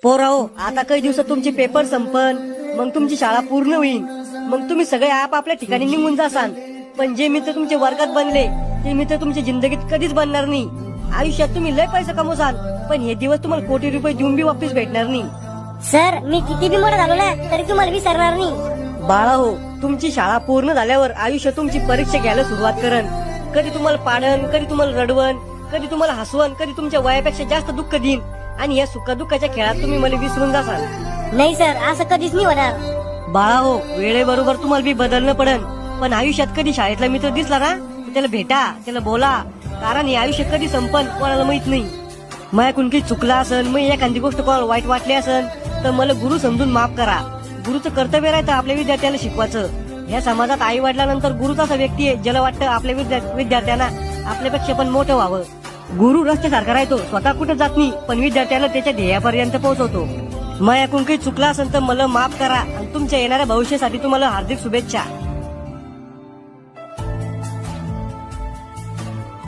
पोराओ, आता काही दिवसात तुमचे पेपर संपन, मग तुमची शाळा पूर्ण होईल. मग तुम्ही सगळे आपापल्या ठिकाणी निघून जासान. पण जे मित्र तुमचे वर्गात बनले ते मित्र तुमच्या जिंदगीत कधीच बनणार नाही. आयुष्यात तुम्ही लय पैसा कमवसाल, पण हे दिवस तुम्हाला कोटी रुपये देऊन बी वापस भेटणार नाही. सर, मी किती बी मोठा झालो ना तरी तुम्हाला विसरणार नाही. बाळा हो, तुमची शाळा पूर्ण झाल्यावर आयुष्य तुमची परीक्षा घ्यायला सुरुवात करन. कधी तुम्हाला पाडन, कधी तुम्हाला रडवण, कधी तुम्हाला हसवण, कधी तुमच्या वयापेक्षा जास्त दुःख देईन. आणि या सुखादुःखाच्या खेळात तुम्ही मला विसरून जासाल. नाही सर, असं कधीच नाही होणार. बाळा हो, वेळेबरोबर तुम्हाला बी बदलणं पडन. पण आयुष्यात कधी शाळेतला मित्र दिसला ना, तर त्याला भेटा, त्याला बोला. कारण हे आयुष्य कधी संपन कोणाला माहित नाही. माझ्याकडून काही चुकला असन, मग एखादी गोष्ट कोणाला वाईट वाटली असन, तर मला गुरु समजून माफ करा. गुरुचं कर्तव्य राहतं आपल्या विद्यार्थ्याला शिकवायचं. या समाजात आई वडिलांनंतर गुरुच असा व्यक्ती आहे ज्याला वाटतं आपल्या विद्यार्थ्यांना आपल्यापेक्षा पण मोठं व्हावं. गुरु रस्त्यासारखा राहतो, स्वतः कुठे जात नाही, पण विद्यार्थ्याला त्याच्या ध्येयापर्यंत पोहोचवतो. माझ्याकडून काही चुकला असेल तर मला माफ करा आणि तुमच्या येणाऱ्या भविष्यासाठी तुम्हाला हार्दिक शुभेच्छा.